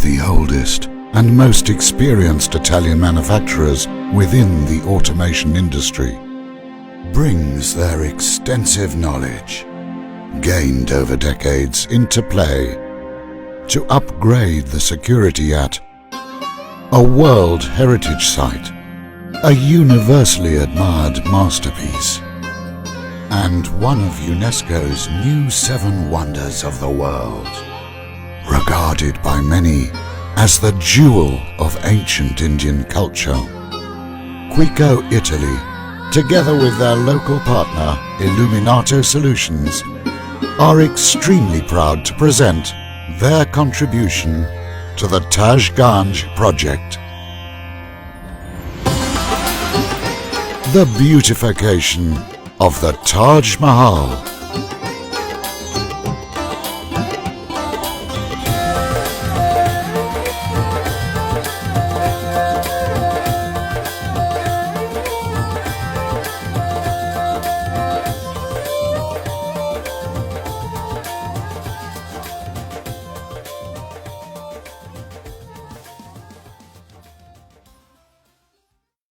the oldest and most experienced Italian manufacturers within the automation industry, brings their extensive knowledge, gained over decades, into play to upgrade the security at a World Heritage Site, a universally admired masterpiece, and one of UNESCO's new 7 wonders of the world, regarded by many as the jewel of ancient Indian culture. Quiko, Italy, together with their local partner Illuminato Solutions, are extremely proud to present their contribution to the Taj Ganj project. The beautification of the Taj Mahal